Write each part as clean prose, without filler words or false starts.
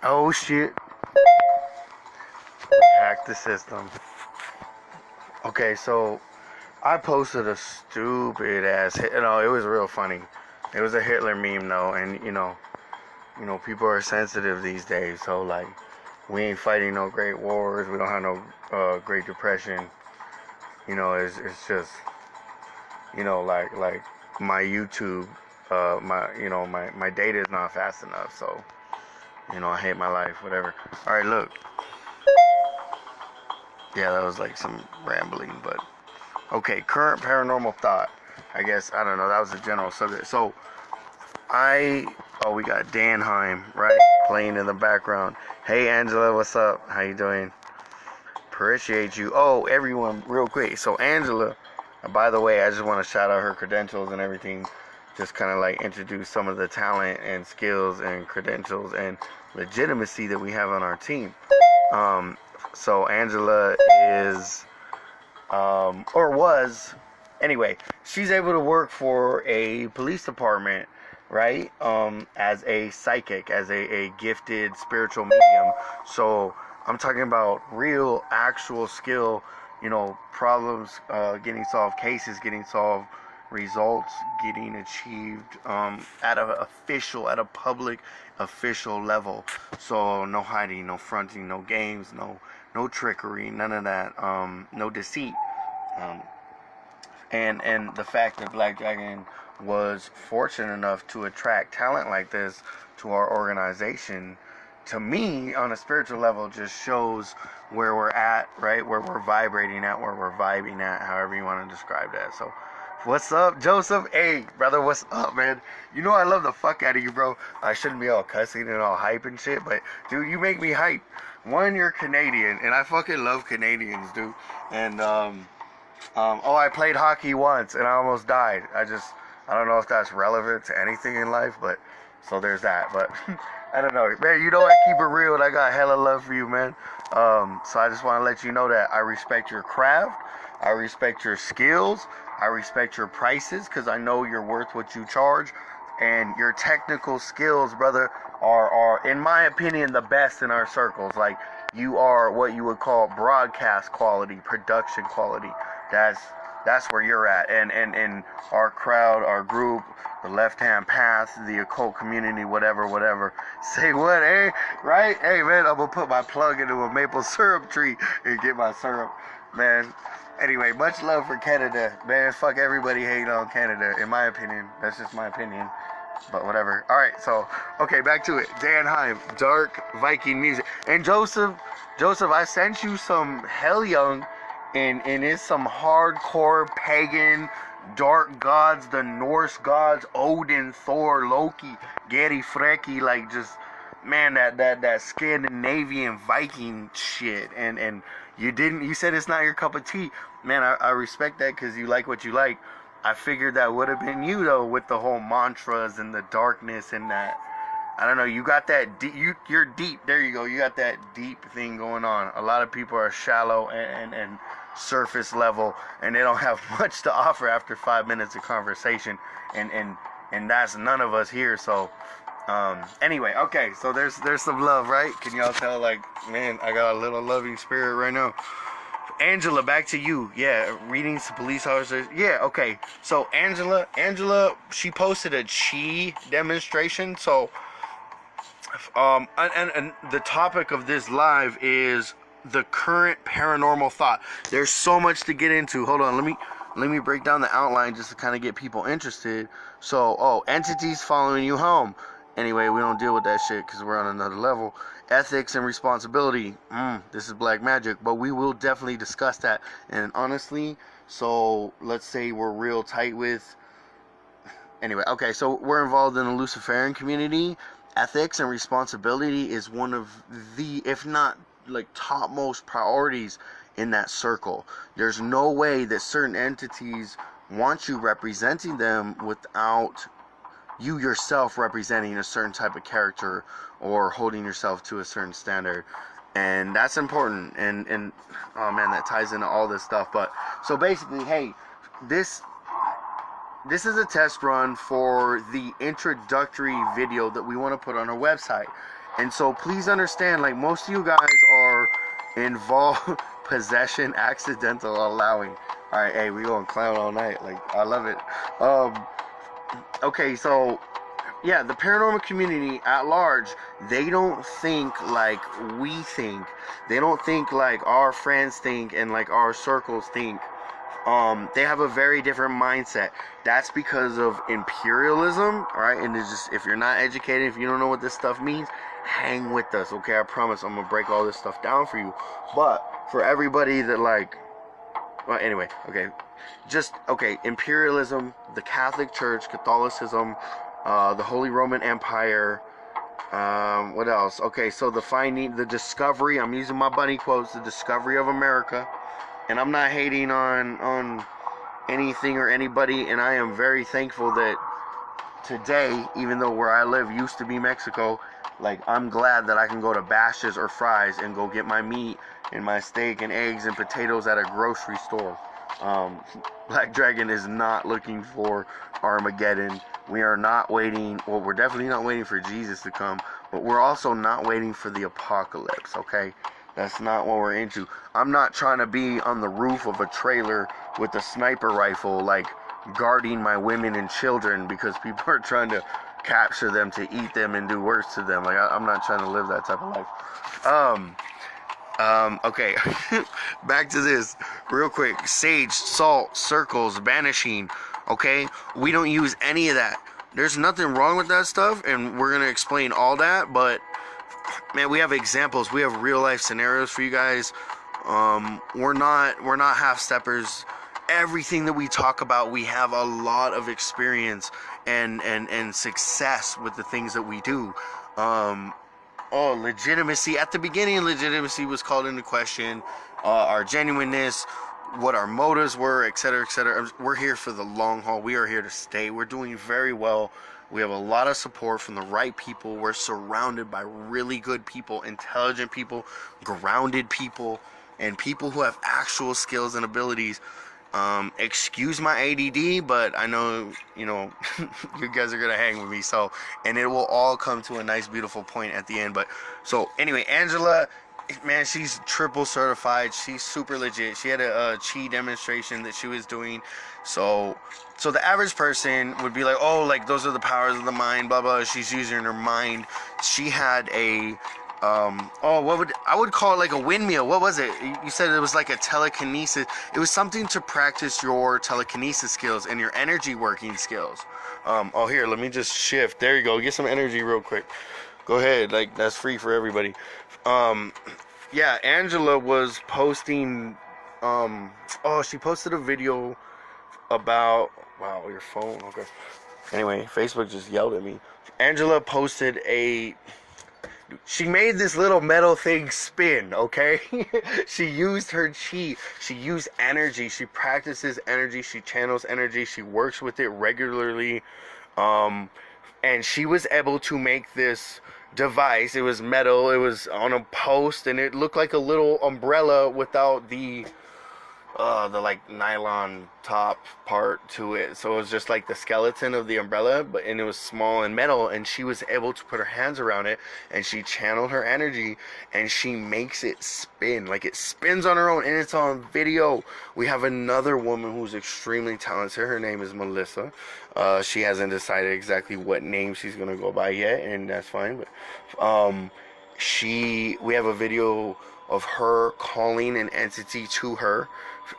Oh shit. Hack the system. Okay, so I posted a stupid ass it was real funny. It was a Hitler meme though, and people are sensitive these days, so like we ain't fighting no great wars, we don't have no Great Depression. It's just like my YouTube my data is not fast enough, so I hate my life, whatever. Alright, look. Yeah, that was like some rambling, but okay, current paranormal thought. I guess I don't know, that was a general subject. So we got Danheim, right? Playing in the background. Hey Angela, what's up? How you doing? Appreciate you. Oh, everyone, real quick. So Angela, by the way, I just want to shout out her credentials and everything. Just kind of like introduce some of the talent and skills and credentials and legitimacy that we have on our team. So Angela is, or was, anyway, she's able to work for a police department, right? As a psychic, as a gifted spiritual medium. So I'm talking about real, actual skill, problems getting solved, cases getting solved, results getting achieved at a public official level. So no hiding, no fronting, no games, no trickery, none of that, no deceit. Um, and the fact that Black Dragon was fortunate enough to attract talent like this to our organization, to me, on a spiritual level, just shows where we're at, right? Where we're vibrating at, where we're vibing at, however you want to describe that. So, what's up, Joseph? Hey, brother, what's up, man? I love the fuck out of you, bro. I shouldn't be all cussing and all hype and shit, but, dude, you make me hype. One, you're Canadian, and I fucking love Canadians, dude. And, I played hockey once, and I almost died. I don't know if that's relevant to anything in life, but, so there's that, but... I don't know, man. I keep it real, and I got hella love for you, man. So I just want to let you know that I respect your craft, I respect your skills, I respect your prices, because I know you're worth what you charge, and your technical skills, brother, are, in my opinion, the best in our circles. Like, you are what you would call broadcast quality, production quality. That's where you're at, and our crowd, our group, the left-hand path, the occult community, whatever. Say what, eh? Right? Hey, man, I'm gonna put my plug into a maple syrup tree and get my syrup, man. Anyway, much love for Canada, man. Fuck everybody hating on Canada, in my opinion. That's just my opinion, but whatever. All right, so okay, back to it. Danheim, dark Viking music, and Joseph, I sent you some Hell Young. And it's some hardcore pagan dark gods, the Norse gods, Odin, Thor, Loki, Gary Freki, like just, man, that Scandinavian Viking shit. And you said it's not your cup of tea. Man, I respect that because you like what you like. I figured that would have been you though, with the whole mantras and the darkness and that. I don't know, you got that deep, you're deep, there you go, you got that deep thing going on. A lot of people are shallow and surface level, and they don't have much to offer after 5 minutes of conversation, and that's none of us here. So anyway, okay, so there's some love, right? Can y'all tell, like, man, I got a little loving spirit right now. Angela, back to you. Yeah, readings to police officers. Yeah, okay. So Angela, she posted a chi demonstration. So and the topic of this live is the current paranormal thought. There's so much to get into. Hold on, let me break down the outline just to kind of get people interested. So, entities following you home. Anyway, we don't deal with that shit because we're on another level. Ethics and responsibility. This is black magic, but we will definitely discuss that. And honestly, so let's say we're real tight with. Anyway, okay, so we're involved in the Luciferian community. Ethics and responsibility is one of the, if not like topmost priorities in that circle. There's no way that certain entities want you representing them without you yourself representing a certain type of character or holding yourself to a certain standard. And that's important. And oh man, that ties into all this stuff. But so basically, hey, this is a test run for the introductory video that we want to put on our website. And so please understand, like, most of you guys are involved possession, accidental, allowing. All right, hey, we going clown all night. Like, I love it. Okay, so yeah, the paranormal community at large, they don't think like we think. They don't think like our friends think and like our circles think. They have a very different mindset. That's because of imperialism, right? And it's just, if you're not educated, if you don't know what this stuff means, hang with us, okay? I promise I'm gonna break all this stuff down for you. But for everybody that like, well, anyway, okay, just okay. Imperialism, the Catholic Church, Catholicism, the Holy Roman Empire. What else? Okay, so the discovery. I'm using my bunny quotes. The discovery of America. And I'm not hating on anything or anybody, and I am very thankful that today, even though where I live used to be Mexico, like, I'm glad that I can go to Bash's or Fry's and go get my meat and my steak and eggs and potatoes at a grocery store. Black Dragon is not looking for Armageddon. We are not waiting. Well, we're definitely not waiting for Jesus to come, but we're also not waiting for the apocalypse, okay? That's not what we're into. I'm not trying to be on the roof of a trailer with a sniper rifle, like, guarding my women and children because people are trying to capture them to eat them and do worse to them. Like, I'm not trying to live that type of life. Okay. Back to this real quick. Sage, salt, circles, banishing. Okay? We don't use any of that. There's nothing wrong with that stuff, and we're going to explain all that, but man, we have examples. We have real life scenarios for you guys. We're not half steppers. Everything that we talk about, we have a lot of experience and success with the things that we do. Legitimacy. At the beginning, legitimacy was called into question. Our genuineness, what our motives were, etc., etc. We're here for the long haul. We are here to stay. We're doing very well. We have a lot of support from the right people. We're surrounded by really good people, intelligent people, grounded people, and people who have actual skills and abilities. Excuse my ADD, but I know, you know, you guys are going to hang with me. So, and it will all come to a nice, beautiful point at the end. But, so, anyway, Angela, man, she's triple certified. She's super legit. She had a chi demonstration that she was doing. So the average person would be like, oh, like, those are the powers of the mind, blah, blah. She's using her mind. She had a, I would call it like a windmill. What was it? You said it was like a telekinesis. It was something to practice your telekinesis skills and your energy working skills. Here, let me just shift. There you go. Get some energy real quick. Go ahead. Like, that's free for everybody. Yeah, Angela was posting, she posted a video about, wow, your phone, okay. Anyway, Facebook just yelled at me. Angela posted she made this little metal thing spin, okay? She used her chi. She used energy. She practices energy. She channels energy. She works with it regularly. And she was able to make this device. It was metal. It was on a post, and it looked like a little umbrella without the like nylon top part to it. So it was just like the skeleton of the umbrella, and it was small and metal, and she was able to put her hands around it, and she channeled her energy, and she makes it spin. Like, it spins on her own, and it's on video. We have another woman who's extremely talented. Her name is Melissa. She hasn't decided exactly what name she's gonna go by yet, and that's fine. But we have a video of her calling an entity to her.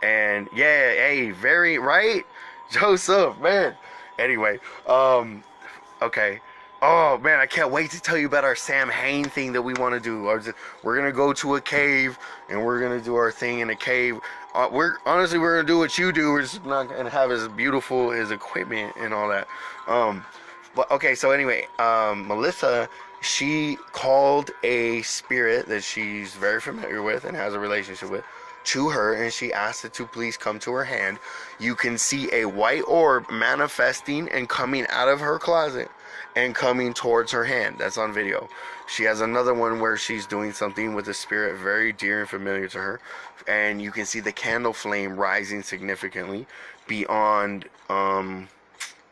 And yeah, hey, very right, Joseph, man. Anyway, okay. Oh man, I can't wait to tell you about our Sam Hain thing that we want to do. We're gonna go to a cave and we're gonna do our thing in a cave. We're gonna do what you do. We're just not gonna have as beautiful as equipment and all that. But okay, so anyway, Melissa, she called a spirit that she's very familiar with and has a relationship with to her, and she asked it to please come to her hand. You can see a white orb manifesting and coming out of her closet and coming towards her hand. That's on video. She has another one where she's doing something with a spirit very dear and familiar to her, and you can see the candle flame rising significantly beyond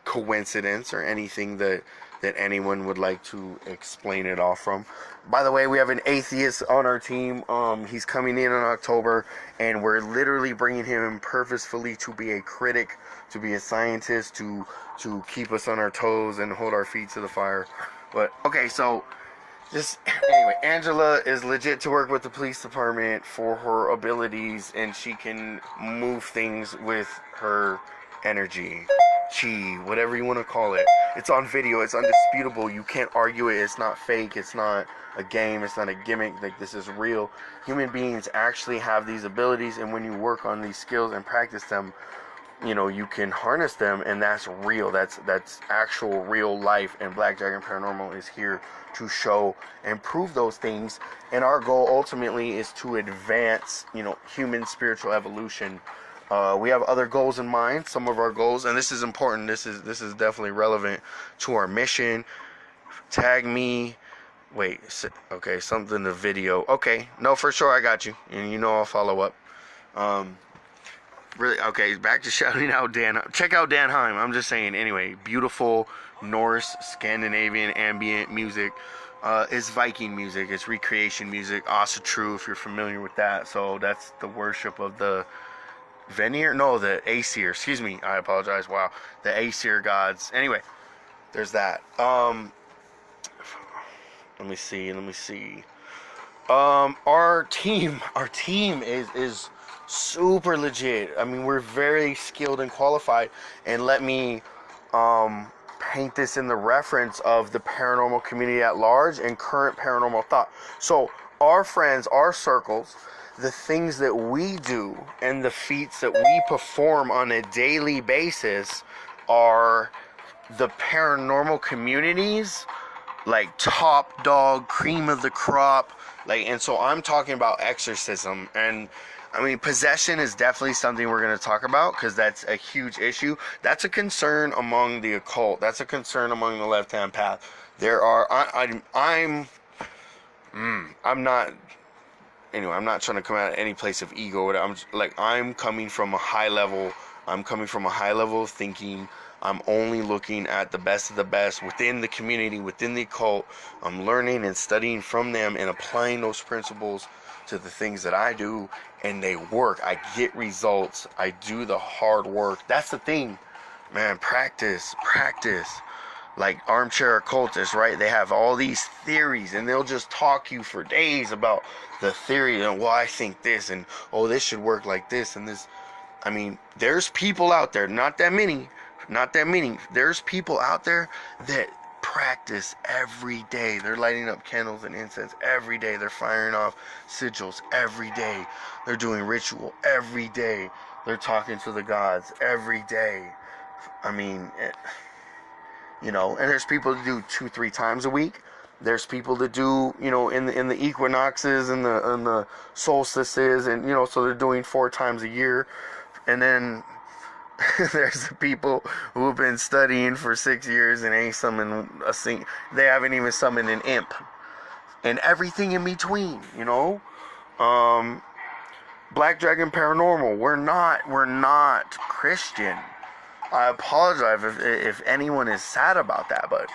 coincidence or anything that that anyone would like to explain it all from. By the way, we have an atheist on our team. He's coming in October, and we're literally bringing him purposefully to be a critic, to be a scientist, to keep us on our toes and hold our feet to the fire. But okay, so just anyway, Angela is legit to work with the police department for her abilities, and she can move things with her energy, chi, whatever you want to call it. It's on video. It's undisputable. You can't argue it. It's not fake. It's not a game. It's not a gimmick. Like, this is real. Human beings actually have these abilities, and when you work on these skills and practice them, you know, you can harness them, and that's real. That's actual real life, and Black Dragon Paranormal is here to show and prove those things. And our goal ultimately is to advance, you know, human spiritual evolution. We have other goals in mind. Some of our goals, and this is important. This is definitely relevant to our mission. Tag me. Wait. Okay. Something to video. Okay. No, for sure. I got you. And you know I'll follow up. Really, okay, back to shouting out Dan. Check out Dan Heim. I'm just saying, anyway, beautiful Norse, Scandinavian ambient music. It's Viking music. It's recreation music. Also true if you're familiar with that. So that's the worship of the Vanir? No, the Aesir. Excuse me. I apologize. Wow. The Aesir gods. Anyway, there's that. Let me see. Our team is super legit. I mean, we're very skilled and qualified. And let me paint this in the reference of the paranormal community at large and current paranormal thought. So our friends, our circles, the things that we do and the feats that we perform on a daily basis are the paranormal communities, like top dog, cream of the crop. Like, and so I'm talking about exorcism. And I mean, possession is definitely something we're going to talk about, because that's a huge issue. That's a concern among the occult. That's a concern among the left-hand path. There are, I'm not, anyway, I'm not trying to come out of any place of ego. I'm coming from a high level. I'm coming from a high level of thinking. I'm only looking at the best of the best within the community, within the occult. I'm learning and studying from them and applying those principles to the things that I do, and they work. I get results. I do the hard work. That's the thing, man. Practice. Like armchair occultists, right? They have all these theories, and they'll just talk you for days about the theory, and well, I think this, and oh, this should work like this, and this. I mean, there's people out there, not that many. There's people out there that practice every day. They're lighting up candles and incense every day. They're firing off sigils every day. They're doing ritual every day. They're talking to the gods every day. I mean, you know, and there's people that do 2-3 times a week. There's people that do, you know, in the equinoxes and the solstices, and you know, so they're doing 4 times a year. And then there's the people who have been studying for 6 years and ain't summoned they haven't even summoned an imp, and everything in between, you know. Black Dragon Paranormal, we're not Christian. I apologize if anyone is sad about that, but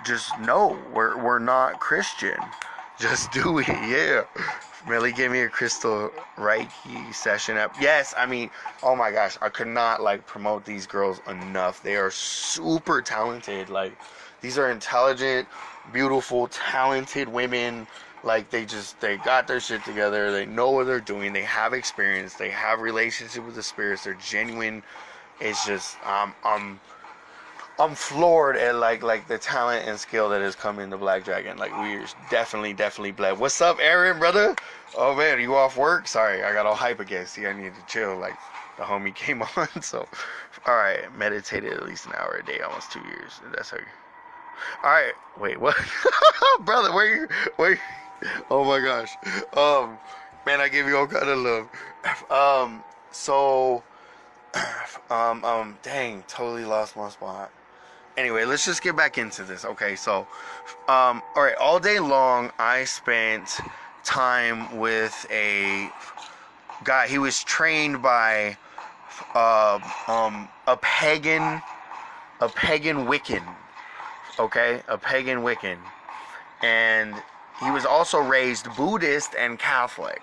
just know we're not Christian. Just do it, yeah. Melly gave me a crystal Reiki session app. Yes, I mean, oh my gosh, I could not promote these girls enough. They are super talented. Like, these are intelligent, beautiful, talented women. Like, they got their shit together. They know what they're doing. They have experience. They have relationship with the spirits. They're genuine. It's just, I'm floored at like the talent and skill that has come into Black Dragon. Like, we're definitely blessed. What's up, Aaron, brother? Oh man, are you off work? Sorry, I got all hype again. See, I needed to chill. Like, the homie came on. So, all right, meditated at least an hour a day, almost 2 years. That's how. All right, wait, what? Brother, where you? Oh my gosh. Man, I give you all kind of love. Dang, totally lost my spot. Anyway, let's just get back into this. Okay, so, all right, all day long, I spent time with a guy. He was trained by a pagan Wiccan. okay, a pagan Wiccan, and he was also raised Buddhist and Catholic.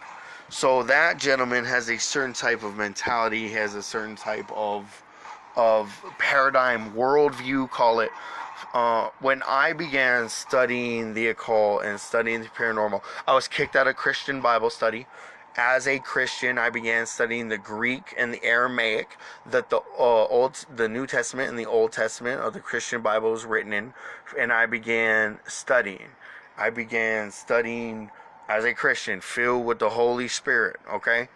So that gentleman has a certain type of mentality, has a certain type of paradigm, worldview, call it. When I began studying the occult and studying the paranormal, I was kicked out of Christian Bible study. As a Christian, I began studying the Greek and the Aramaic that the New Testament and the Old Testament of the Christian Bible was written in, and I began studying. I began studying as a Christian, filled with the Holy Spirit, okay?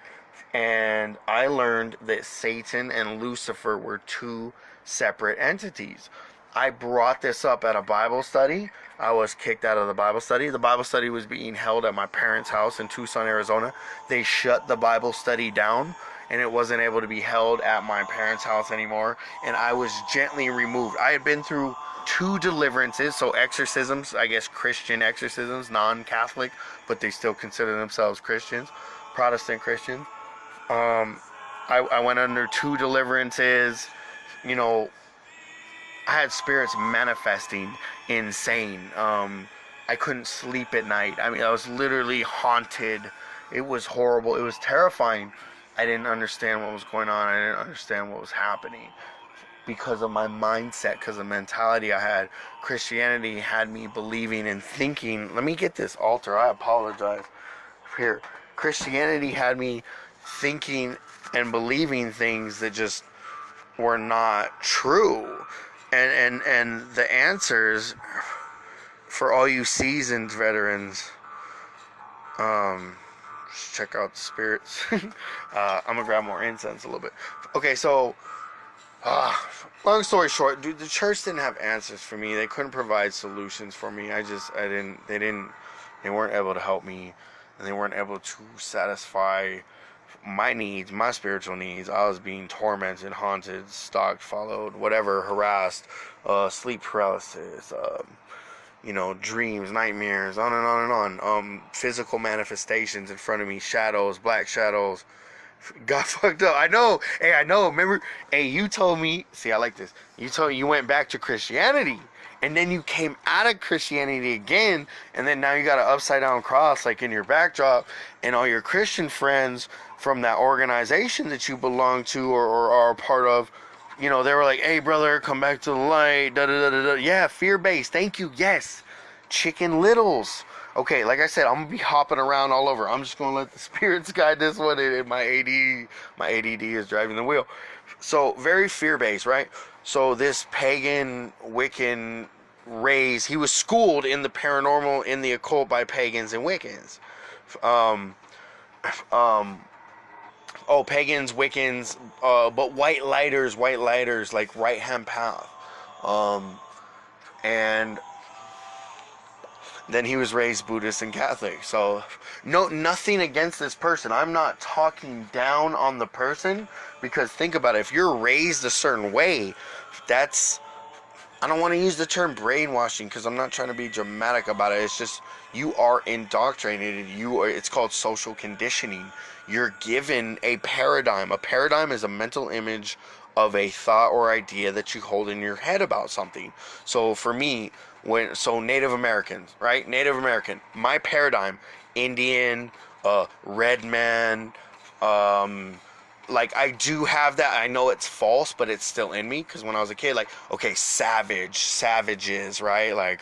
And I learned that Satan and Lucifer were two separate entities. I brought this up at a Bible study. I was kicked out of the Bible study. The Bible study was being held at my parents' house in Tucson, Arizona. They shut the Bible study down, and it wasn't able to be held at my parents' house anymore. And I was gently removed. I had been through 2 deliverances, so exorcisms, I guess Christian exorcisms, non-Catholic, but they still consider themselves Christians, Protestant Christians. I went under 2 deliverances. You know, I had spirits manifesting insane. I couldn't sleep at night. I mean, I was literally haunted. It was horrible. It was terrifying. I didn't understand what was going on. I didn't understand what was happening because of my mindset, because of the mentality I had. Christianity had me believing and thinking. Let me get this altar. I apologize. Here. Christianity had me thinking and believing things that just were not true. And the answers for all you seasoned veterans, just check out the spirits. I'm gonna grab more incense a little bit. Okay, so long story short, dude, the church didn't have answers for me. They couldn't provide solutions for me. They weren't able to help me, and they weren't able to satisfy my needs, my spiritual needs. I was being tormented, haunted, stalked, followed, whatever, harassed, sleep paralysis, dreams, nightmares, on and on and on. Physical manifestations in front of me, shadows, black shadows. Got fucked up. I know. Hey, I know. Remember? Hey, you told me. See, I like this. You went back to Christianity, and then you came out of Christianity again, and then now you got an upside down cross like in your backdrop, and all your Christian friends from that organization that you belong to or are a part of, they were like, "Hey, brother, come back to the light." Da da da da da. Yeah, fear-based. Thank you. Yes, Chicken Littles. Okay, like I said, I'm gonna be hopping around all over. I'm just gonna let the spirits guide this one, and my ADD is driving the wheel. So very fear-based, right? So this pagan Wiccan he was schooled in the paranormal, in the occult by pagans and Wiccans. Pagans, Wiccans, but white lighters, like right hand path, and then he was raised Buddhist and Catholic. So, nothing against this person. I'm not talking down on the person, because think about it. If you're raised a certain way, I don't want to use the term brainwashing because I'm not trying to be dramatic about it. It's just you are indoctrinated. It's called social conditioning. You're given a paradigm. A paradigm is a mental image of a thought or idea that you hold in your head about something. So for me, Native Americans, right? Native American, my paradigm, Indian, red man, like I do have that. I know it's false, but it's still in me, because when I was a kid, like, okay, savages, right? Like,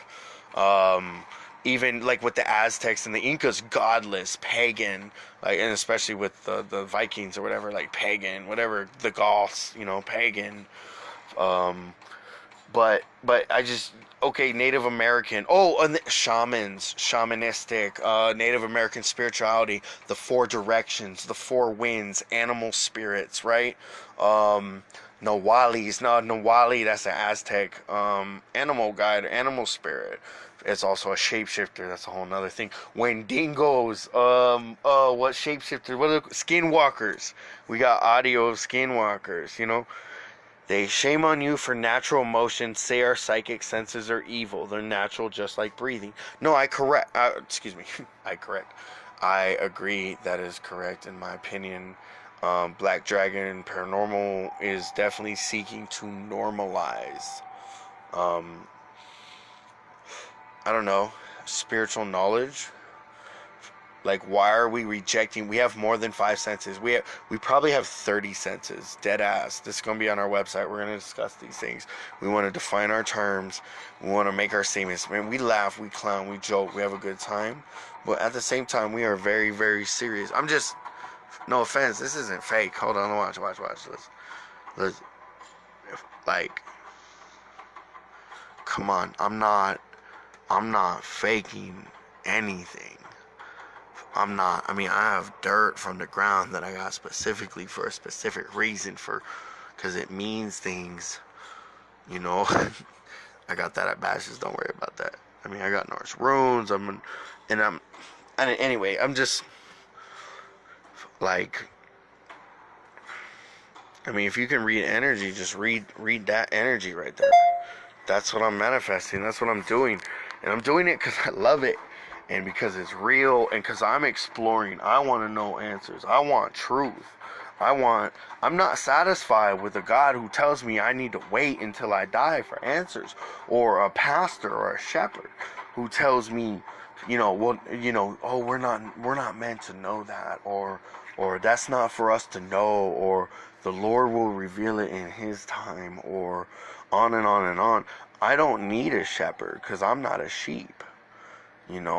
even like with the Aztecs and the Incas, godless, pagan, like, and especially with the Vikings or whatever, like pagan, whatever, the Goths, pagan. But I just, okay, Native American. Oh, and shamans, shamanistic, Native American spirituality, the 4 directions, the 4 winds, animal spirits, right? Nawali, that's an Aztec, animal guide, animal spirit. It's also a shapeshifter. That's a whole nother thing. Wendigos, what shapeshifter? What are skinwalkers? We got audio of skinwalkers, They shame on you for natural emotions, say our psychic senses are evil. They're natural, just like breathing. No, I correct. I correct. I agree. That is correct in my opinion. Black Dragon Paranormal is definitely seeking to normalize I don't know, spiritual knowledge. Like, why are we rejecting? We have more than 5 senses. We probably have 30 senses. Dead ass. This is going to be on our website. We're going to discuss these things. We want to define our terms. We want to make our statements. Man, we laugh, we clown, we joke, we have a good time. But at the same time, we are very, very serious. I'm just, no offense, this isn't fake. Hold on, watch. Let's like, come on. I'm not faking anything. I mean, I have dirt from the ground that I got specifically for a specific reason, because it means things, you know. I got that at Bashes, don't worry about that. I mean, I got Norse runes, anyway, I'm just, like, I mean, if you can read energy, just read that energy right there. That's what I'm manifesting, that's what I'm doing, and I'm doing it because I love it. And because it's real, and because I'm exploring, I want to know answers. I want truth. I'm not satisfied with a God who tells me I need to wait until I die for answers, or a pastor or a shepherd who tells me, oh, we're not meant to know that, or that's not for us to know, or the Lord will reveal it in His time, or on and on and on. I don't need a shepherd because I'm not a sheep. Man,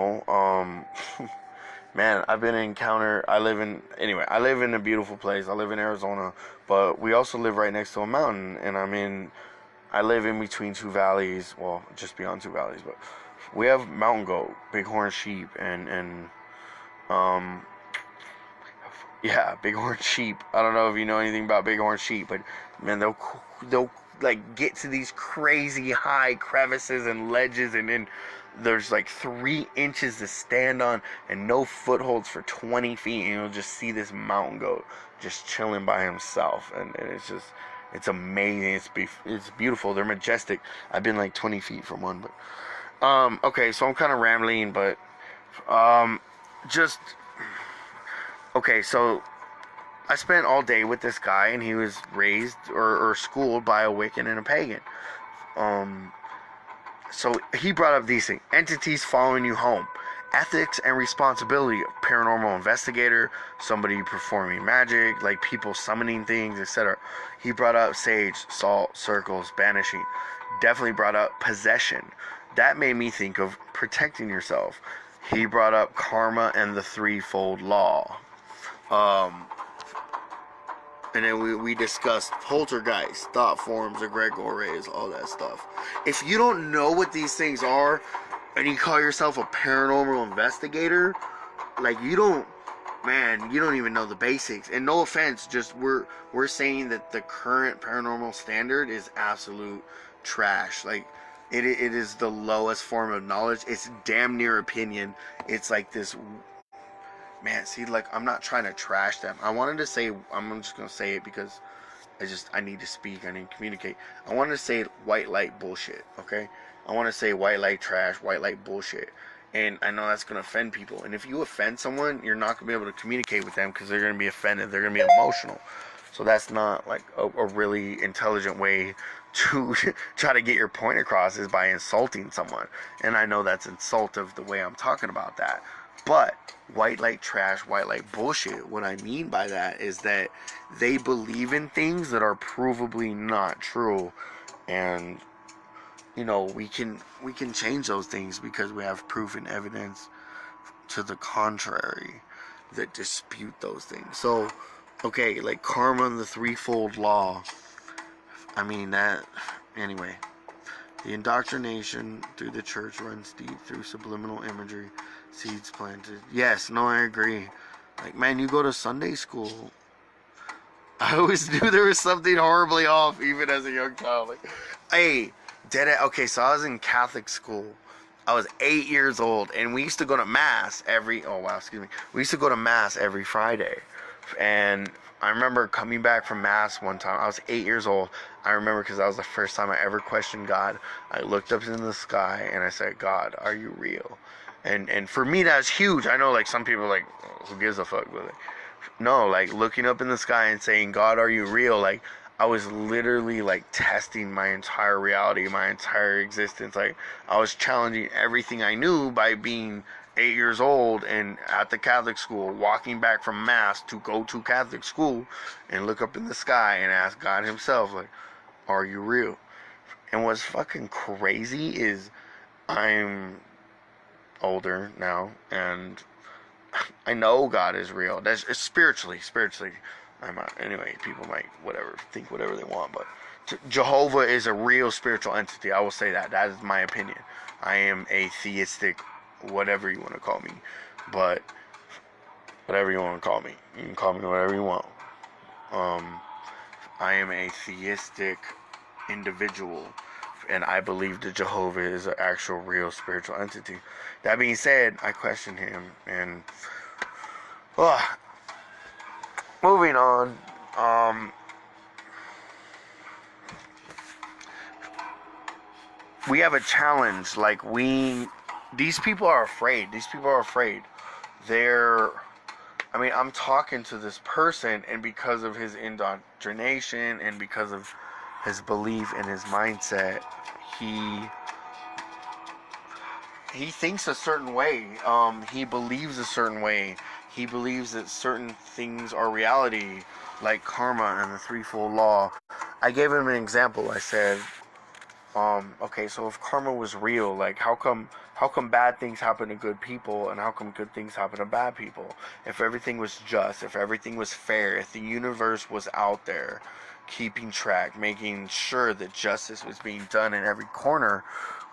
I live in a beautiful place. I live in Arizona, but we also live right next to a mountain, and I live in between two valleys, well, just beyond two valleys, but we have mountain goat, bighorn sheep, and bighorn sheep. I don't know if you know anything about bighorn sheep, but man, they'll like get to these crazy high crevices and ledges, and then there's like 3 inches to stand on and no footholds for 20 feet, and you'll just see this mountain goat just chilling by himself, and it's amazing. It's beautiful. They're majestic. I've been like 20 feet from one, but okay, so I'm kind of rambling, but okay, so I spent all day with this guy, and he was raised or schooled by a Wiccan and a pagan. So he brought up these things: entities following you home, ethics and responsibility of paranormal investigator, somebody performing magic, like people summoning things, etc. He brought up sage, salt, circles, banishing. Definitely brought up possession. That made me think of protecting yourself. He brought up karma and the threefold law. And then we discussed poltergeist, thought forms, egregores, all that stuff. If you don't know what these things are, and you call yourself a paranormal investigator, like, you don't even know the basics. And no offense, just we're saying that the current paranormal standard is absolute trash. Like, it is the lowest form of knowledge. It's damn near opinion. It's like this. Man, see, like, I'm not trying to trash them. I'm just going to say it because I need to speak. I need to communicate. I want to say white light bullshit, okay? I want to say white light trash, white light bullshit. And I know that's going to offend people. And if you offend someone, you're not going to be able to communicate with them because they're going to be offended. They're going to be emotional. So that's not, like, a really intelligent way to try to get your point across, is by insulting someone. And I know that's insultive the way I'm talking about that. But white light trash, white light bullshit, what I mean by that is that they believe in things that are provably not true. And, we can change those things because we have proof and evidence to the contrary that dispute those things. So, okay, like karma and the threefold law. I mean, anyway. The indoctrination through the church runs deep through subliminal imagery, seeds planted. Yes, no, I agree. Like, man, you go to Sunday school. I always knew there was something horribly off, even as a young child. Like, hey, okay, so I was in Catholic school. I was 8 years old, and we used to go to Mass we used to go to Mass every Friday. And I remember coming back from Mass one time. I was 8 years old. I remember because that was the first time I ever questioned God. I looked up into the sky and I said, God, are you real? And for me, that's huge. I know, like, some people are like, who gives a fuck with it? No, like, looking up in the sky and saying, God, are you real? Like, I was literally like testing my entire reality, my entire existence. Like I was challenging everything I knew by being 8 years old and at the Catholic school, walking back from mass to go to Catholic school and look up in the sky and ask God himself, like, are you real? And what's fucking crazy is I'm older now and I know God is real. That's spiritually. Anyway, people might think whatever they want, but Jehovah is a real spiritual entity. I will say that. That is my opinion. I am atheistic, whatever you want to call me, but whatever you want to call me, you can call me whatever you want. I am a theistic individual, and I believe that Jehovah is an actual real spiritual entity. That being said, I question him, and moving on. We have a challenge. Like these people are afraid. I'm talking to this person, and because of his indoctrination and because of his belief and his mindset, he thinks a certain way. He believes a certain way. He believes that certain things are reality, like karma and the threefold law. I gave him an example. I said, okay, so if karma was real, like how come bad things happen to good people, and how come good things happen to bad people? If everything was just, if everything was fair, if the universe was out there keeping track, making sure that justice was being done in every corner,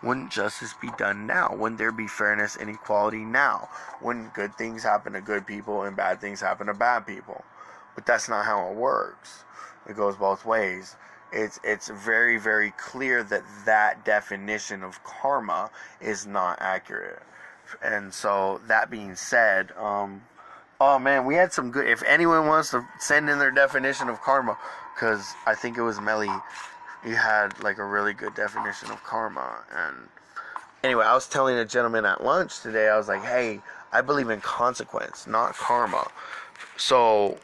wouldn't justice be done now? Wouldn't there be fairness and equality now? Wouldn't good things happen to good people and bad things happen to bad people? But that's not how it works. It goes both ways. It's very, very clear that definition of karma is not accurate. And so, that being said, oh man, we had some good. If anyone wants to send in their definition of karma, because I think it was Melly, he had like a really good definition of karma. And anyway, I was telling a gentleman at lunch today, I was like, hey, I believe in consequence, not karma. So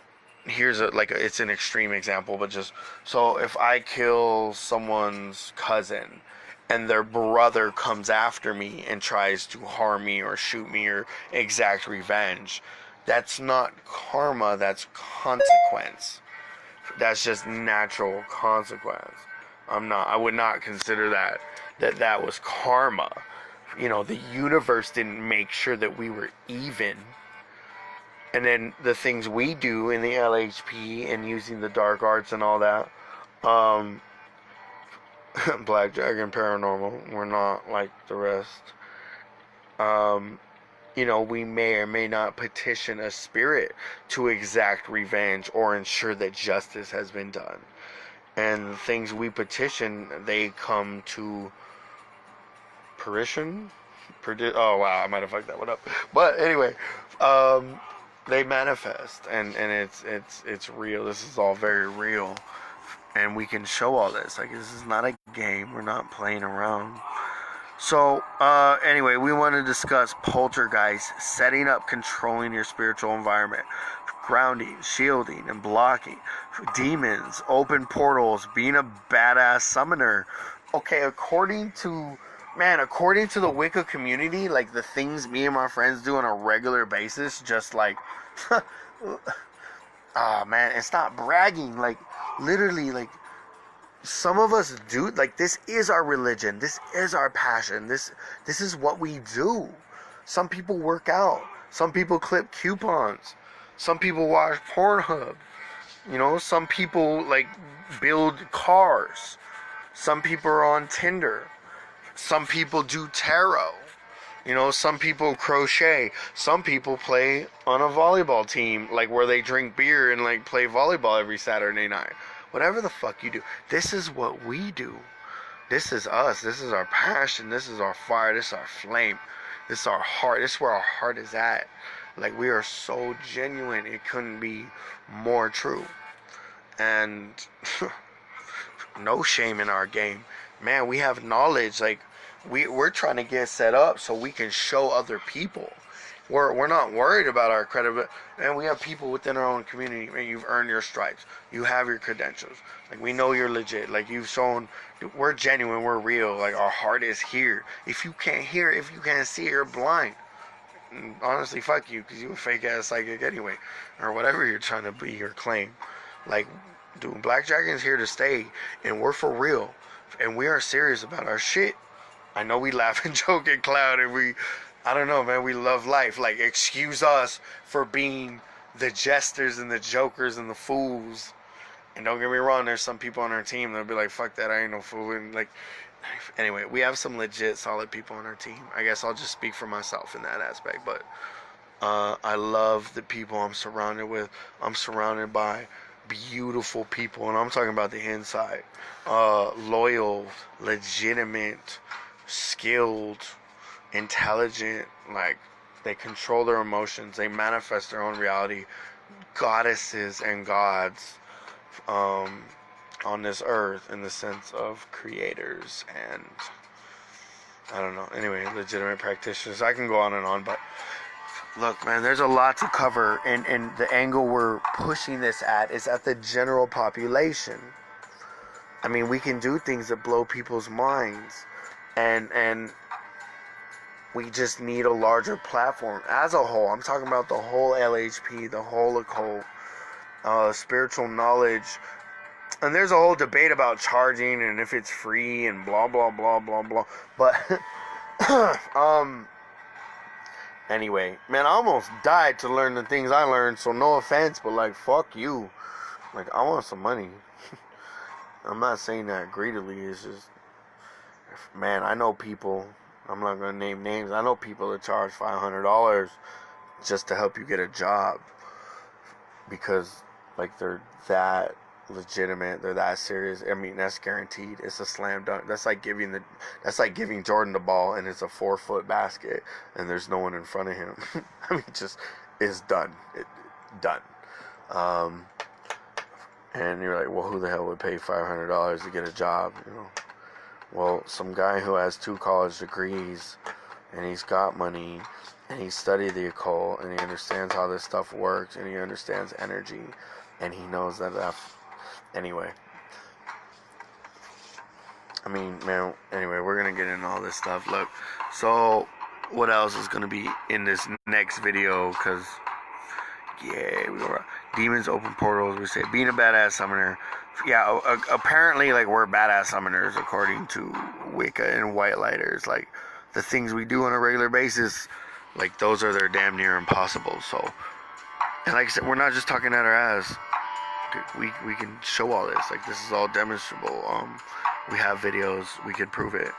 here's it's an extreme example, but just so if I kill someone's cousin and their brother comes after me and tries to harm me or shoot me or exact revenge, that's not karma, that's consequence. That's just natural consequence. I would not consider that was karma. The universe didn't make sure that we were even. And then the things we do in the LHP and using the dark arts and all that, Black Dragon Paranormal, we're not like the rest. We may or may not petition a spirit to exact revenge or ensure that justice has been done. And the things we petition, they come to fruition. Oh wow, I might have fucked that one up. But anyway, they manifest, and it's real. This is all very real, and we can show all this. Like, this is not a game. We're not playing around. So anyway, we want to discuss poltergeist, setting up, controlling your spiritual environment, grounding, shielding, and blocking, demons, open portals, being a badass summoner. Okay, according to the Wicca community, like the things me and my friends do on a regular basis, just like, it's not bragging, like, literally, like, some of us do, like, this is our religion, this is our passion, this is what we do. Some people work out, some people clip coupons, some people watch Pornhub, some people, like, build cars, some people are on Tinder, some people do tarot, some people crochet, some people play on a volleyball team, like, where they drink beer and, like, play volleyball every Saturday night. Whatever the fuck you do, this is what we do. This is us. This is our passion. This is our fire. This is our flame. This is our heart. This is where our heart is at. Like, we are so genuine. It couldn't be more true. And no shame in our game. Man, we have knowledge. Like, we're trying to get set up so we can show other people. we're not worried about our credibility. And we have people within our own community. Man, you've earned your stripes. You have your credentials. Like, we know you're legit. Like, you've shown we're genuine. We're real. Like, our heart is here. If you can't hear it, if you can't see it, you're blind. And honestly, fuck you, because you a fake ass psychic anyway, or whatever you're trying to be or claim. Like, dude, Black Dragon's here to stay, and we're for real, and we are serious about our shit. I know we laugh and joke and clown, and I don't know, man, we love life. Like, excuse us for being the jesters and the jokers and the fools. And don't get me wrong, there's some people on our team that'll be like, fuck that, I ain't no fool. And like, anyway, we have some legit solid people on our team. I guess I'll just speak for myself in that aspect. But I love the people I'm surrounded with. I'm surrounded by beautiful people, and I'm talking about the inside. Loyal, legitimate, skilled, intelligent. Like, they control their emotions. They manifest their own reality. Goddesses and gods on this earth, in the sense of creators and, I don't know, anyway, legitimate practitioners. I can go on and on, but look, man, there's a lot to cover, and the angle we're pushing this at is at the general population. I mean, we can do things that blow people's minds, and we just need a larger platform as a whole. I'm talking about the whole LHP, the whole occult, spiritual knowledge. And there's a whole debate about charging and if it's free and blah blah blah blah blah. But anyway, man, I almost died to learn the things I learned, so no offense, but like, fuck you. Like, I want some money. I'm not saying that greedily. It's just, man, I know people, I'm not gonna name names, I know people that charge $500 just to help you get a job, because like, they're that legitimate, they're that serious. I mean, that's guaranteed. It's a slam dunk. That's like giving Jordan the ball, and it's a 4-foot basket, and there's no one in front of him. I mean, just, it's done. Done. And you're like, well, who the hell would pay $500 to get a job? You know, well, some guy who has 2 college degrees, and he's got money, and he studied the occult, and he understands how this stuff works, and he understands energy, and he knows that anyway. I mean, man, anyway, we're going to get into all this stuff. Look, so what else is going to be in this next video? Because, yeah, we go demons, open portals, we say being a badass summoner. Yeah, apparently, like, we're badass summoners according to Wicca and White Lighters. Like, the things we do on a regular basis, like, those are their damn near impossible. So, and like I said, we're not just talking at our ass. We can show all this. Like, this is all demonstrable. We have videos. We can prove it.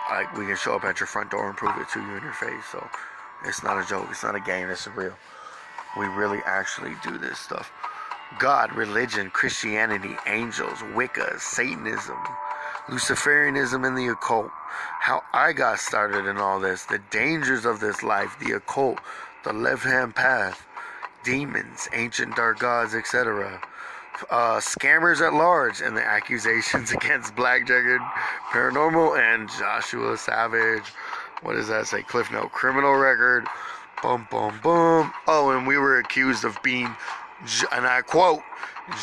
Like, we can show up at your front door and prove it to you in your face. So, it's not a joke. It's not a game. It's real. We really actually do this stuff. God, religion, Christianity, angels, Wicca, Satanism, Luciferianism, and the occult. How I got started in all this. The dangers of this life. The occult. The left-hand path. Demons, ancient dark gods, etc. Scammers at large, and the accusations against Black Dragon Paranormal and Joshua Savage. What does that say? Cliff Note. Criminal record. Boom, boom, boom. Oh, and we were accused of being, and I quote,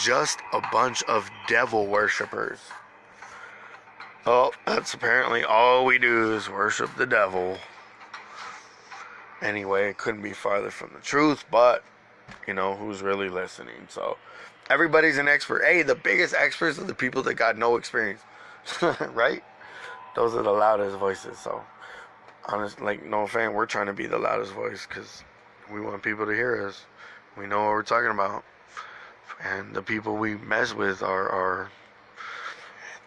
just a bunch of devil worshippers. Oh, that's apparently all we do is worship the devil. Anyway, it couldn't be farther from the truth, but, you know, who's really listening? So, everybody's an expert. Hey, the biggest experts are the people that got no experience. Right? Those are the loudest voices. So, honestly, like, no offense, we're trying to be the loudest voice because we want people to hear us. We know what we're talking about. And the people we mess with are...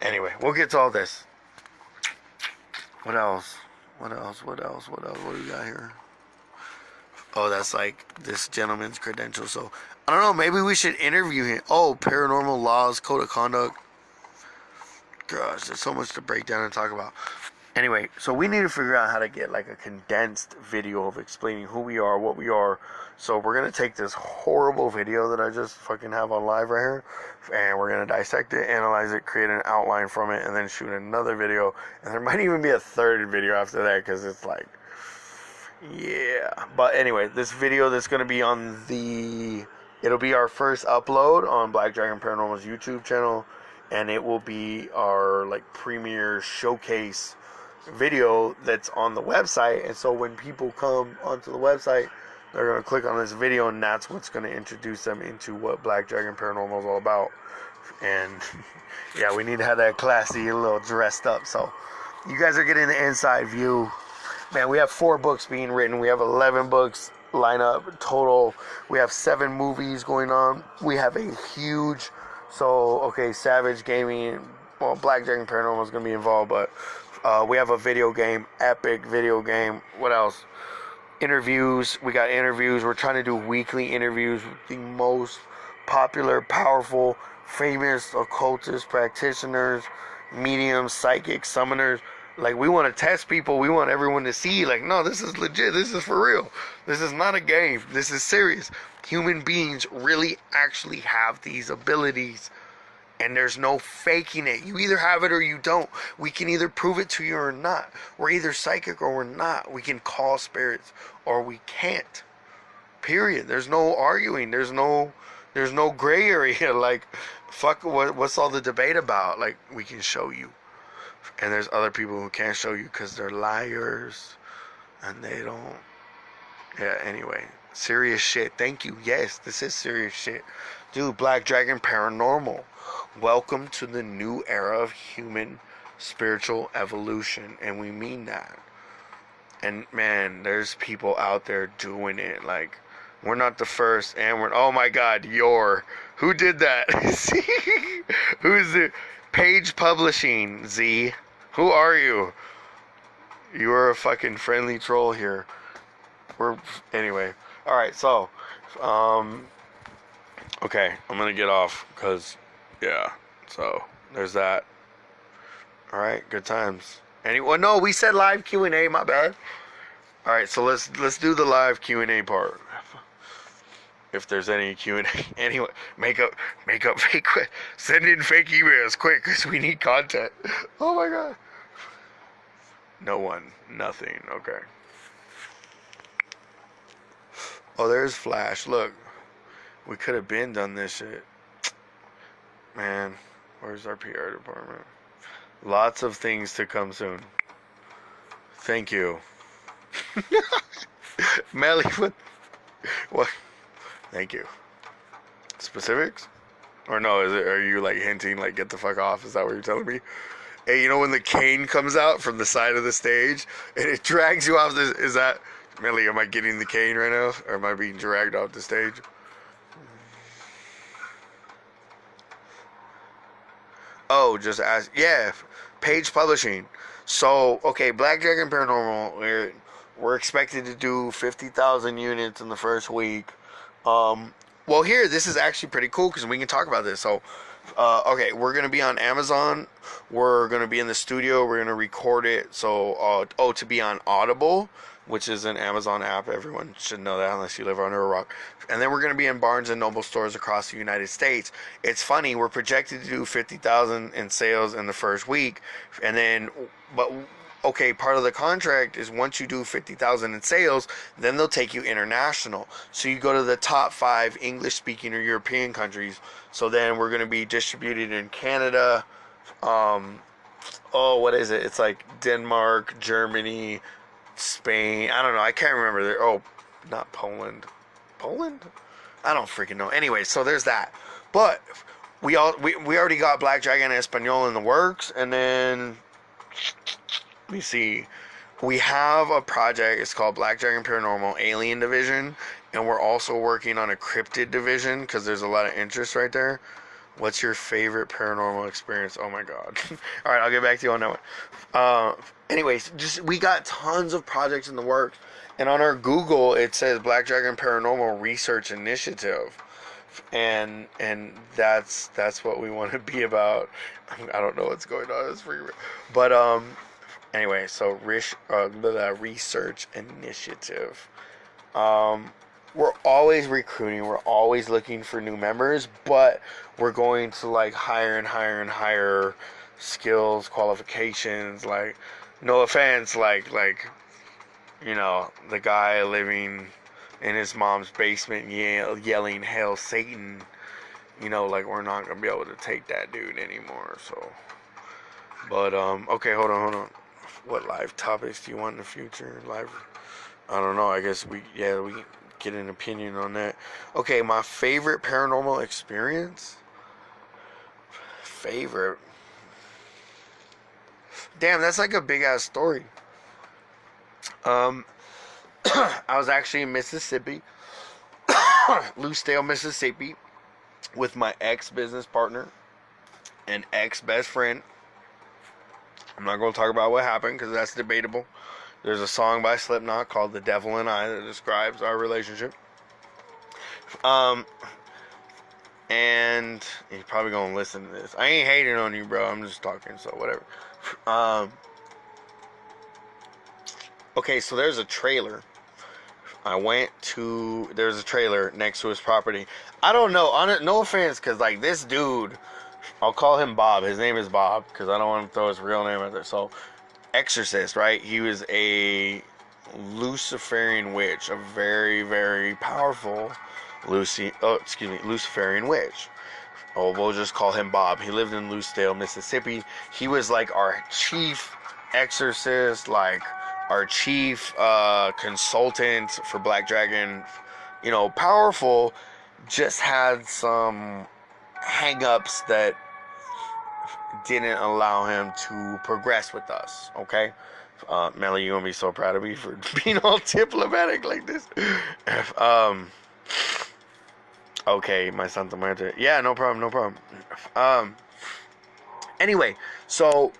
Anyway, we'll get to all this. What else? What do we got here? Oh, that's like this gentleman's credentials. So, I don't know, maybe we should interview him. Oh, paranormal laws, code of conduct. Gosh, there's so much to break down and talk about. Anyway, so we need to figure out how to get like a condensed video of explaining who we are, what we are. So we're going to take this horrible video that I just fucking have on live right here, and we're going to dissect it, analyze it, create an outline from it, and then shoot another video. And there might even be a third video after that, because it's like, Yeah, but anyway, this video that's going to be on it'll be our first upload on Black Dragon Paranormal's YouTube channel, and it will be our like premiere showcase video that's on the website. And so when people come onto the website, they're going to click on this video, and that's what's going to introduce them into what Black Dragon Paranormal is all about. And yeah, we need to have that classy, a little dressed up. So you guys are getting the inside view. Man, we have 4 books being written. We have 11 books lined up total. We have 7 movies going on. We have a huge, Savage Gaming, well, Black Dragon Paranormal is going to be involved, but we have a video game, epic video game. What else? Interviews. We got interviews. We're trying to do weekly interviews with the most popular, powerful, famous occultist practitioners, mediums, psychics, summoners. Like, we want to test people. We want everyone to see, like, no, this is legit. This is for real. This is not a game. This is serious. Human beings really actually have these abilities, and there's no faking it. You either have it or you don't. We can either prove it to you or not. We're either psychic or we're not. We can call spirits or we can't. Period. There's no arguing. There's no gray area. Like, fuck, what's all the debate about? Like, we can show you. And there's other people who can't show you because they're liars. And they don't. Yeah, anyway. Serious shit. Thank you. Yes, this is serious shit. Dude, Black Dragon Paranormal. Welcome to the new era of human spiritual evolution. And we mean that. And, man, there's people out there doing it. Like, we're not the first. And oh my God, who did that? See? Who's it? Page Publishing, Z. Who are you? You are a fucking friendly troll here. Anyway. Alright, so, okay, I'm gonna get off, because, yeah, so, there's that. Alright, good times. Anyone? No, we said live Q&A, my bad. Alright, so let's do the live Q&A part. If there's any Q&A. Anyway, make up fake, send in fake emails quick, because we need content. Oh my God. No one. Nothing. Okay. Oh, there's Flash. Look. We could have been done this shit. Man, where's our PR department? Lots of things to come soon. Thank you. Melly, what? Thank you. Specifics? Or no, are you like hinting like get the fuck off? Is that what you're telling me? Hey, you know when the cane comes out from the side of the stage and it drags you off this, is that, Millie, am I getting the cane right now? Or am I being dragged off the stage? Oh, just ask. Yeah, Page Publishing. So, okay, Black Dragon Paranormal, we're expected to do 50,000 units in the first week. Well, here, this is actually pretty cool because we can talk about this. So, okay, we're going to be on Amazon. We're going to be in the studio. We're going to record it. So, to be on Audible, which is an Amazon app. Everyone should know that unless you live under a rock. And then we're going to be in Barnes & Noble stores across the United States. It's funny, we're projected to do 50,000 in sales in the first week. And then, but okay, part of the contract is once you do 50,000 in sales, then they'll take you international. So you go to the top 5 English-speaking or European countries. So then we're going to be distributed in Canada. What is it? It's like Denmark, Germany, Spain. I don't know. I can't remember. Not Poland. Poland? I don't freaking know. Anyway, so there's that. But we already got Black Dragon Espanol in the works, and then let me see. We have a project. It's called Black Dragon Paranormal Alien Division, and we're also working on a Cryptid Division because there's a lot of interest right there. What's your favorite paranormal experience? Oh my God. All right, I'll get back to you on that one. Anyways, we got tons of projects in the works, and on our Google it says Black Dragon Paranormal Research Initiative, and that's what we want to be about. I don't know what's going on. It's pretty, but anyway, so the research initiative. We're always recruiting. We're always looking for new members, but we're going to like higher and higher and higher skills, qualifications. Like, no offense, like You know, the guy living in his mom's basement yelling, "Hail Satan." You know, like, we're not going to be able to take that dude anymore, so. But, okay, hold on. What live topics do you want in the future? I don't know, I guess we can get an opinion on that. Okay, my favorite paranormal experience? Favorite? Damn, that's like a big-ass story. I was actually in Mississippi, Lucedale, Mississippi, with my ex-business partner and ex-best friend. I'm not going to talk about what happened because that's debatable. There's a song by Slipknot called "The Devil and I" that describes our relationship. And you're probably going to listen to this. I ain't hating on you, bro. I'm just talking, so whatever. Okay, so there's a trailer. There's a trailer next to his property. I don't know, no offense, because, like, this dude, I'll call him Bob. His name is Bob, because I don't want to throw his real name out there. So, exorcist, right? He was a Luciferian witch, a very, very powerful Luciferian witch. Oh, we'll just call him Bob. He lived in Lucedale, Mississippi. He was like our chief exorcist, like our chief consultant for Black Dragon. You know, powerful, just had some hang-ups that didn't allow him to progress with us, okay? Melly, you're gonna be so proud of me for being all diplomatic like this. Okay, my Santa Muerte. Yeah, no problem. Anyway, so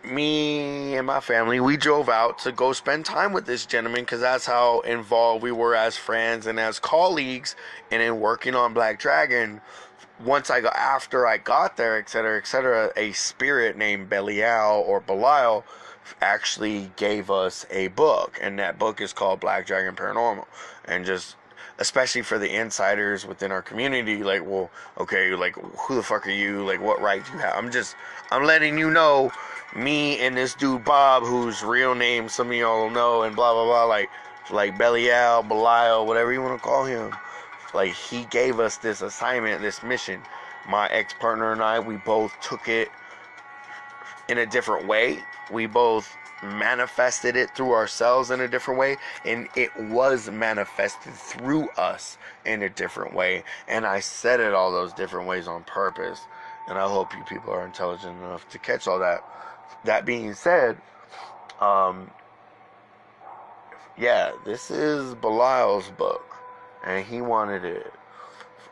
me and my family, we drove out to go spend time with this gentleman because that's how involved we were as friends and as colleagues and in working on Black Dragon. After I got there, etc., a spirit named Belial or Belial actually gave us a book, and that book is called Black Dragon Paranormal. And just, especially for the insiders within our community, like, well, okay, like, who the fuck are you? Like, what right do you have? I'm letting you know, me and this dude Bob, whose real name some of y'all don't know, and blah blah blah, like Belial, Belial, whatever you want to call him. Like, he gave us this assignment, this mission. My ex-partner and I, we both took it in a different way. We both manifested it through ourselves in a different way, and it was manifested through us in a different way. And I said it all those different ways on purpose, and I hope you people are intelligent enough to catch all that. That being said, yeah, this is Belial's book, and he wanted it,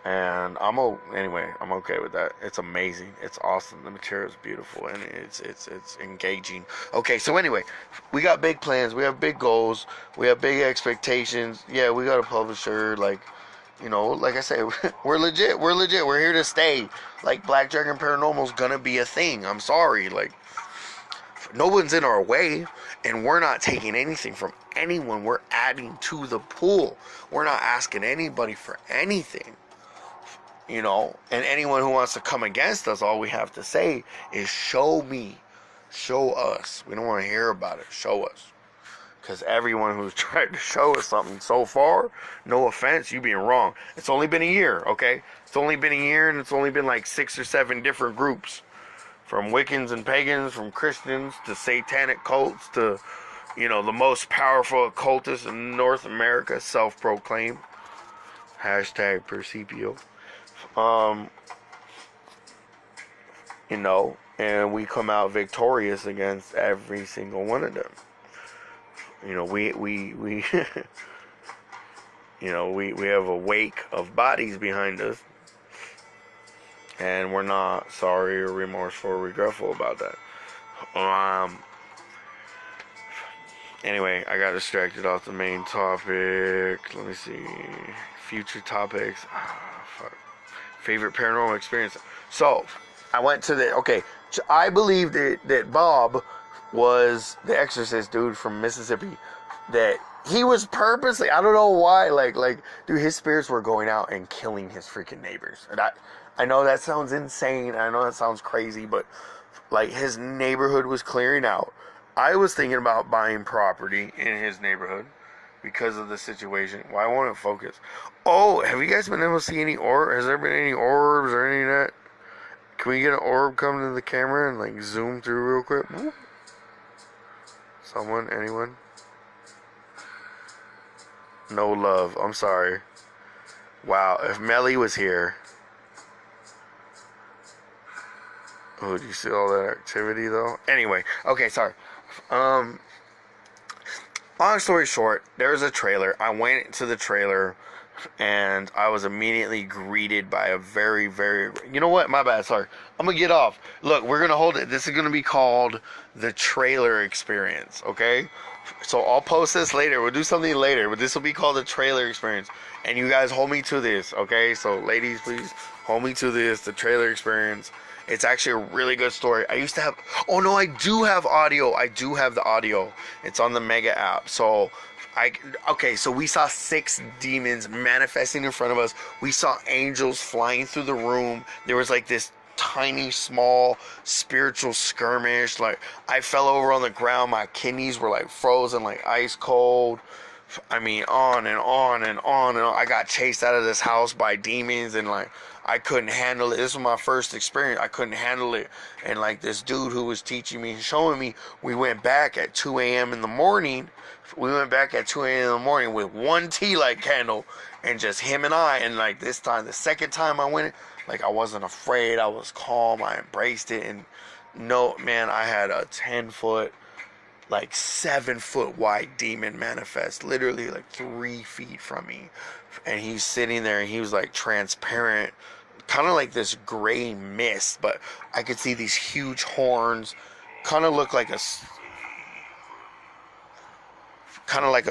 and I'm okay with that. It's amazing, it's awesome, the material is beautiful, and it's engaging. Okay, so anyway, we got big plans, we have big goals, we have big expectations. Yeah, we got a publisher, like, you know, like I said, we're legit, we're here to stay. Like, Black Dragon Paranormal's gonna be a thing. I'm sorry, like, no one's in our way, and we're not taking anything from anyone. We're adding to the pool. We're not asking anybody for anything, you know. And anyone who wants to come against us, all we have to say is, show me, show us. We don't want to hear about it. Show us. Because everyone who's tried to show us something so far, no offense, you being wrong. It's only been a year, okay? It's only been a year, and it's only been like 6 or 7 different groups. From Wiccans and pagans, from Christians to satanic cults to, you know, the most powerful occultists in North America, self-proclaimed. Hashtag Percipio. You know, and we come out victorious against every single one of them. You know, we you know, we have a wake of bodies behind us. And we're not sorry or remorseful or regretful about that. Anyway, I got distracted off the main topic. Let me see. Future topics. Fuck. Favorite paranormal experience. So, I went to I believe that Bob was the exorcist dude from Mississippi. That he was purposely, I don't know why, like, dude, his spirits were going out and killing his freaking neighbors. And I know that sounds insane. I know that sounds crazy, but, like, his neighborhood was clearing out. I was thinking about buying property in his neighborhood. because of the situation. Why won't it focus? Oh, have you guys been able to see any orb? Has there been any orbs or any of that? Can we get an orb come to the camera and like zoom through real quick? Someone? Anyone? No love. I'm sorry. Wow, if Melly was here. Oh, do you see all that activity though? Anyway, okay, sorry. Long story short, there was a trailer. I went to the trailer and I was immediately greeted by a very, very... You know what? My bad, sorry. I'm going to get off. Look, we're going to hold it. This is going to be called the trailer experience, okay? So I'll post this later. We'll do something later, but this will be called the trailer experience. And you guys hold me to this, okay? So ladies, please hold me to this, the trailer experience. It's actually a really good story. I used to have... Oh, no, I do have audio. I do have the audio. It's on the Mega app. So... Okay, so we saw 6 demons manifesting in front of us. We saw angels flying through the room. There was like this tiny, small spiritual skirmish. Like, I fell over on the ground. My kidneys were like frozen, like ice cold. I mean, on and on and on and on. I got chased out of this house by demons, and like, I couldn't handle it. This was my first experience. I couldn't handle it. And like, this dude who was teaching me and showing me, we went back at 2 a.m. in the morning. We went back at 2 a.m. in the morning with one tea light candle, and just him and I. And like, this time, the second time I went, like, I wasn't afraid. I was calm. I embraced it. And no, man, I had a 10-foot, like 7-foot wide demon manifest, literally like 3 feet from me. And he's sitting there, and he was like transparent, kind of like this gray mist, but I could see these huge horns, kind of look like a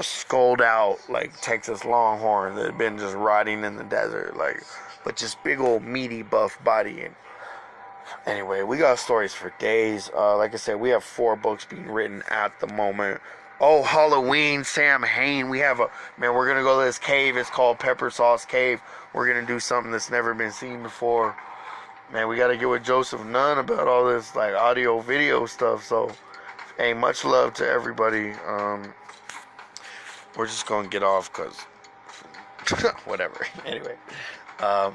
skulled out like Texas Longhorn that had been just rotting in the desert, like, but just big old meaty buff body. And anyway, we got stories for days. Like I said, we have 4 books being written at the moment. Oh, Halloween, Sam Hain. We're gonna go to this cave. It's called Pepper Sauce Cave. We're gonna do something that's never been seen before. Man, we gotta get with Joseph Nunn about all this like audio video stuff. So, hey, much love to everybody. We're just gonna get off because whatever. Anyway,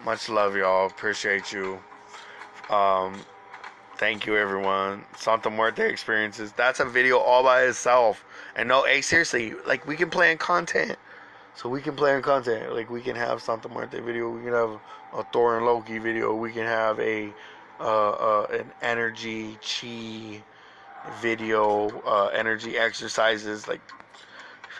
much love, y'all. Appreciate you. Thank you, everyone. Santa Muerte experiences. That's a video all by itself. And no, hey, seriously, like, we can plan content. So we can plan content. Like, we can have Santa Muerte video. We can have a Thor and Loki video. We can have an energy chi video, energy exercises, like.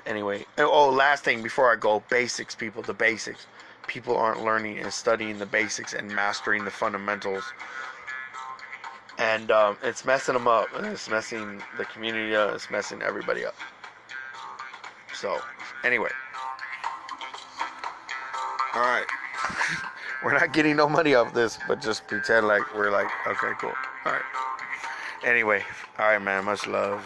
Anyway, oh, last thing before I go, basics, people, the basics. People aren't learning and studying the basics and mastering the fundamentals. And it's messing them up. It's messing the community up. It's messing everybody up. So, anyway. Alright. We're not getting no money off this, but just pretend like we're like, okay, cool. Alright. Anyway. Alright, man. Much love.